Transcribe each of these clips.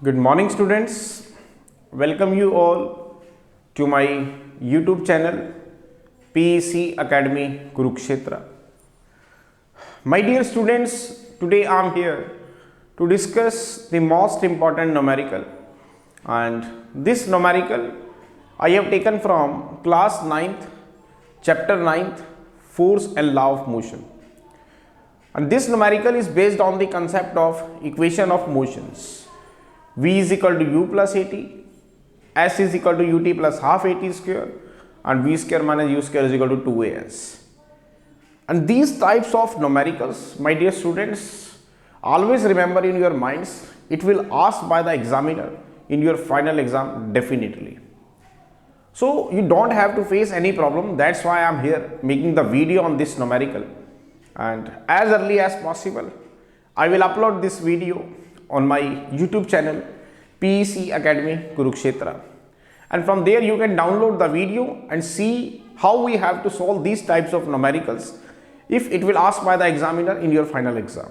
Good morning, students. Welcome you all to my YouTube channel PEC Academy Kurukshetra. My dear students, today I am here to discuss the most important numerical, and this numerical I have taken from class 9th, chapter 9th, force and law of motion. And this numerical is based on the concept of equation of motions. V is equal to u plus at, S is equal to ut plus half at square, and v square minus u square is equal to 2as. And these types of numericals, my dear students, always remember in your minds, it will asked by the examiner in your final exam definitely. So you don't have to face any problem. That's why I am here making the video on this numerical, and as early as possible I will upload this video on my YouTube channel PEC Academy Kurukshetra, and from there you can download the video and see how we have to solve these types of numericals if it will ask by the examiner in your final exam.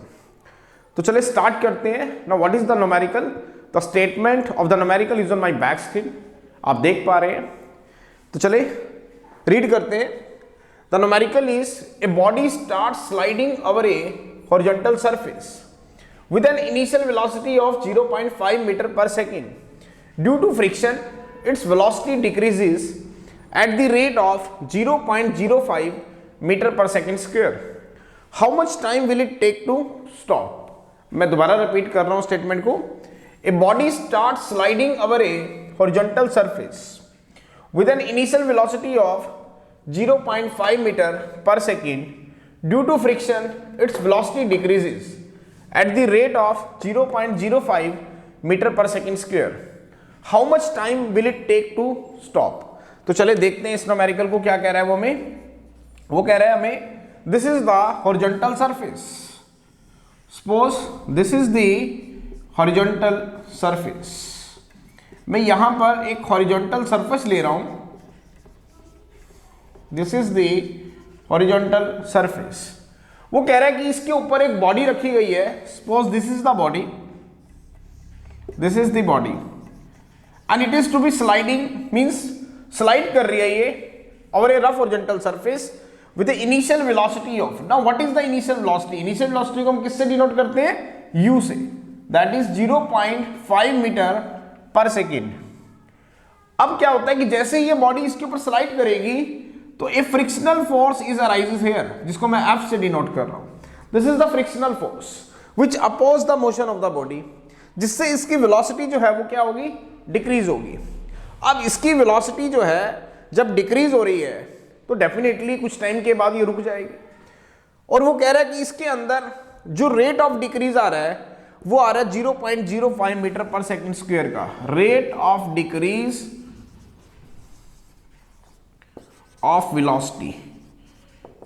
तो चले start करते हैं. Now what is the numerical? The statement of the numerical is on my back screen. आप देख पा रहे हैं. तो चले read करते हैं. The numerical is a body starts sliding over a horizontal surface with an initial velocity of 0.5 meter per second. Due to friction, its velocity decreases at the rate of 0.05 meter per second square. How much time will it take to stop? मैं दोबारा repeat कर रहा हूं statement को. A body starts sliding over a horizontal surface with an initial velocity of 0.5 meter per second. Due to friction, its velocity decreases at the rate of 0.05 meter per second square. How much time will it take to stop? तो चले देखते हैं इस numerical को क्या कह रहा है. वो कह रहा है हमें this is the horizontal surface. Suppose this is the horizontal surface. मैं यहां पर एक horizontal surface ले रहा हूं. This is the horizontal surface. वो कह रहा है कि इसके ऊपर एक बॉडी रखी गई है. Suppose this is the body, this is the body, and it is to be sliding, means slide कर रही है ये over a rough horizontal surface with initial velocity of. Now what is the initial velocity? Initial velocity को हम किससे denote करते हैं? u से. That is 0.5 metre per second. अब क्या होता है कि जैसे ये बॉडी इसके ऊपर स्लाइड करेगी तो a frictional force is arises here, जिसको मैं F से डिनोट कर रहा हूं. This is the frictional force which oppose the motion of the body, जिससे इसकी वेलोसिटी जो है वो क्या होगी? डिक्रीज होगी. अब इसकी वेलोसिटी जो है जब डिक्रीज हो रही है तो डेफिनेटली कुछ टाइम के बाद ये रुक जाएगी. और वो कह रहा है कि इसके अंदर जो रेट ऑफ डिक्रीज आ रहा है वो आ रहा है 0.05 मीटर पर सेकेंड स्क्वायर का. Rate of decrease of velocity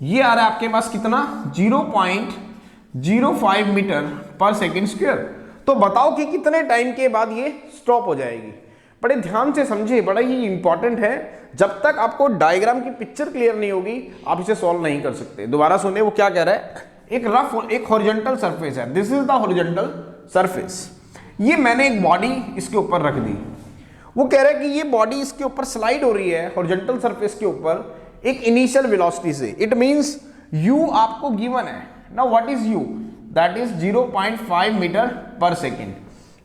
ये आ रहा है आपके पास कितना? 0.05 मीटर पर सेकेंड स्क्वायर. तो बताओ कि कितने टाइम के बाद ये स्टॉप हो जाएगी. बड़े ध्यान से समझे, बड़ा ही इंपॉर्टेंट है. जब तक आपको डायग्राम की पिक्चर क्लियर नहीं होगी आप इसे सॉल्व नहीं कर सकते. दोबारा सुने वो क्या कह रहा है. एक हॉरिजॉन्टल सरफेस है. This is the horizontal surface. ये मैंने एक बॉडी इसके ऊपर रख दी. वो कह रहा है कि ये बॉडी इसके ऊपर स्लाइड हो रही है हॉरिजॉन्टल सरफेस के ऊपर एक इनिशियल वेलोसिटी से. इट मींस u आपको गिवन है. Now what is u? That is 0.5 metre per second.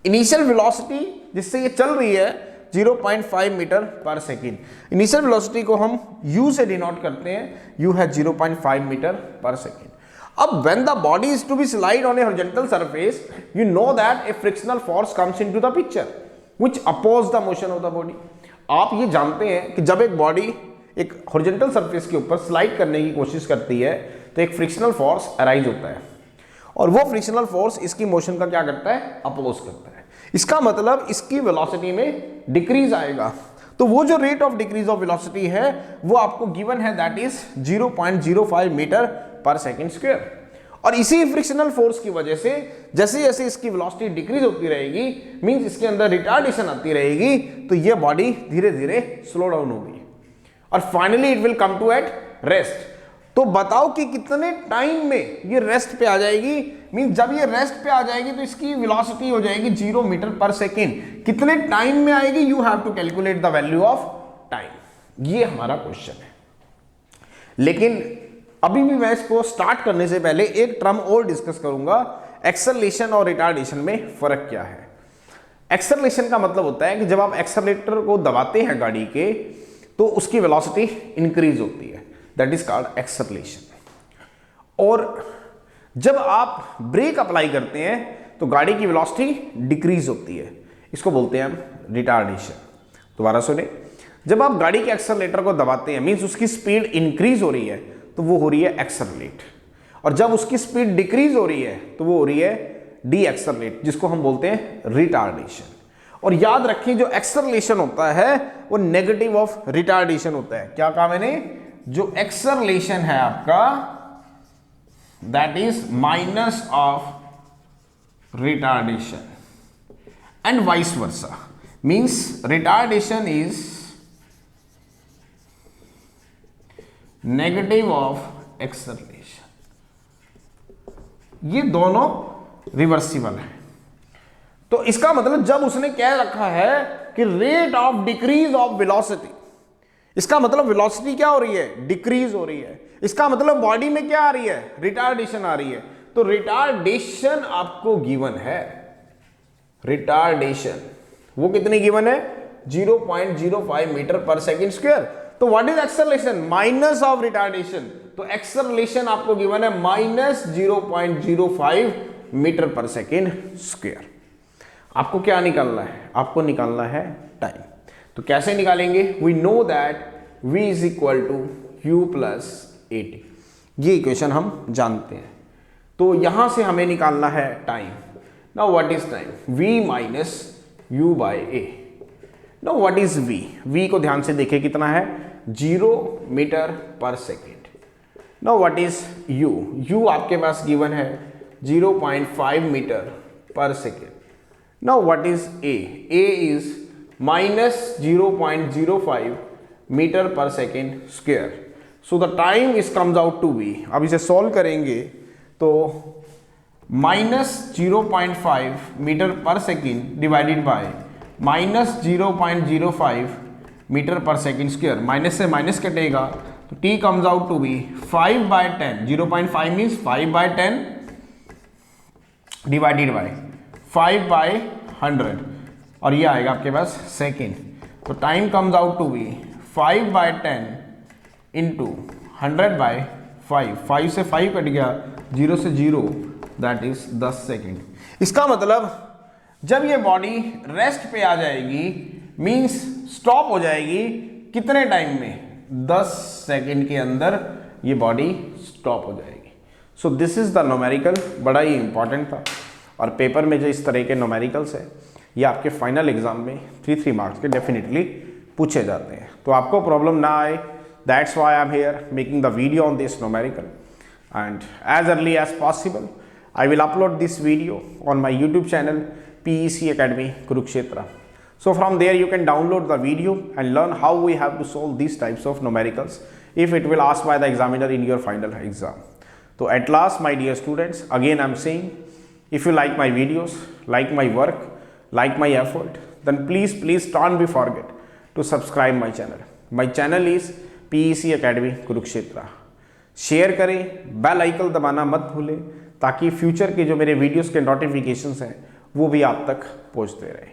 Initial velocity जिससे ये चल रही है 0.5 metre per second. Initial velocity को हम u से डिनोट करते हैं. u है 0.5 मीटर पर सेकेंड. अब when the body is to be slide on a horizontal surface, you know that a frictional force comes into the picture which oppose the motion of the body. आप ये जानते हैं कि जब एक body एक horizontal surface के ऊपर स्लाइड करने की कोशिश करती है तो एक फ्रिक्शनल फोर्स अराइज होता है, और वो फ्रिक्शनल फोर्स इसकी मोशन का क्या करता है? अपोज करता है. इसका मतलब इसकी वेलोसिटी में डिक्रीज आएगा. तो वो जो rate of decrease of velocity है वो आपको गिवन है, that is 0.05 metre per second square. और इसी फ्रिक्शनल फोर्स की वजह से जैसे जैसे इसकी वेलोसिटी डिक्रीज होती रहेगी, मींस इसके अंदर रिटार्डेशन आती रहेगी, तो ये बॉडी धीरे धीरे स्लो डाउन होगी और finally it will come to at rest. तो बताओ कि कितने टाइम में ये रेस्ट पे आ जाएगी। मीन जब ये रेस्ट पे आ जाएगी तो इसकी वेलोसिटी हो जाएगी 0 मीटर पर सेकेंड। कितने टाइम में आएगी, you have to calculate the value of time. ये हमारा क्वेश्चन है। लेकिन अभी भी मैं इसको स्टार्ट करने से पहले एक टर्म और डिस्कस करूंगा, एक्सेलरेशन और रिटार्डेशन में फर्क क्या है। एक्सेलरेशन का मतलब होता है कि जब आप एक्सेलरेटर को दबाते हैं गाड़ी के तो उसकी वेलोसिटी इंक्रीज होती है, दैट इज कॉल्ड एक्सेलरेशन। और जब आप ब्रेक अप्लाई करते हैं तो गाड़ी की वेलोसिटी डिक्रीज होती है, इसको बोलते हैं हम रिटार्डेशन। दोबारा सुने, जब आप गाड़ी के एक्सेलरेटर को दबाते हैं मींस उसकी स्पीड इंक्रीज हो रही है तो वो हो रही है एक्सेलरेट, और जब उसकी स्पीड डिक्रीज हो रही है तो वो हो रही है डी एक्सेलरेट, जिसको हम बोलते हैं रिटार्डेशन। और याद रखें जो एक्सेलरेशन होता है वो नेगेटिव ऑफ रिटार्डेशन होता है। क्या कहा मैंने, जो एक्सेलरेशन है आपका that is minus of retardation and vice versa, means retardation is negative of acceleration. ये दोनों रिवर्सिबल है। तो इसका मतलब जब उसने क्या रखा है कि rate of decrease of velocity, इसका मतलब वेलोसिटी क्या हो रही है, डिक्रीज हो रही है। इसका मतलब बॉडी में क्या आ रही है, रिटार्डेशन आ रही है। तो रिटार्डेशन आपको गिवन है, रिटार्डेशन वो कितनी गिवन है, 0.05 मीटर पर सेकेंड स्क्वायर। तो what is acceleration, minus of retardation. तो एक्सेलरेशन आपको गिवन है minus 0.05 metre per second square. आपको क्या निकालना है, आपको निकालना है टाइम। तो कैसे निकालेंगे, we know that v is equal to u plus AT, ये इक्वेशन हम जानते हैं। तो यहां से हमें निकालना है time. Now what is time, v minus u by a. Now what is v, v को ध्यान से देखें कितना है, 0 metre per second. Now what is u, u आपके पास गिवन है 0.5 metre per second. Now what is A? A is minus 0.05 meter per second square. So the time is comes out to be, अब इसे solve करेंगे तो minus 0.5 metre per second divided by minus 0.05 metre per second square. Minus से minus कटेगा तो T comes out to be 5/10, 0.5 means 5/10 divided by 5/100 और ये आएगा आपके पास सेकेंड। तो time comes out to be 5/10 into 100/5, 5 से 5 कट गया, 0 से 0, दैट इज 10 सेकेंड। इसका मतलब जब ये बॉडी रेस्ट पे आ जाएगी मींस स्टॉप हो जाएगी, कितने टाइम में, 10 सेकेंड के अंदर ये बॉडी स्टॉप हो जाएगी। So this is the numerical, बड़ा ही इंपॉर्टेंट था। और पेपर में जो इस तरह के न्यूमेरिकल्स है ये आपके फाइनल एग्जाम में 3 मार्क्स के डेफिनेटली पूछे जाते हैं। तो आपको प्रॉब्लम ना आए, that's why I am here making the video on this numerical, and as early as possible I will upload this video on my YouTube channel PEC Academy Kurukshetra. So from there you can download the video and learn how we have to solve these types of numericals if it will asked by the examiner in your final exam. So at last my dear students, again I am saying, if you like my videos, like my work, like my effort, then please don't be forget to subscribe my channel. My channel is PEC Academy Kurukshetra. Share करें, bell icon दबाना मत भूलें ताकि future के जो मेरे videos के notifications हैं वो भी आप तक पहुंचते रहे।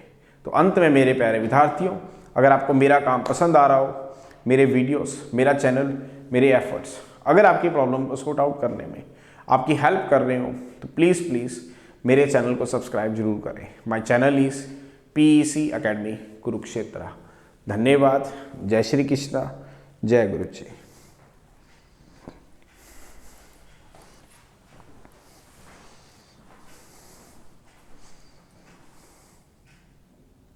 तो अंत में मेरे प्यारे विद्यार्थियों, अगर आपको मेरा काम पसंद आ रहा हो, मेरे वीडियोस, मेरा चैनल, मेरे एफर्ट्स अगर आपकी प्रॉब्लम को सॉर्ट आउट करने में आपकी हेल्प कर रहे हो तो प्लीज़ मेरे चैनल को सब्सक्राइब जरूर करें। My channel is PEC Academy Kurukshetra। धन्यवाद। जय श्री कृष्णा, जय गुरु जी।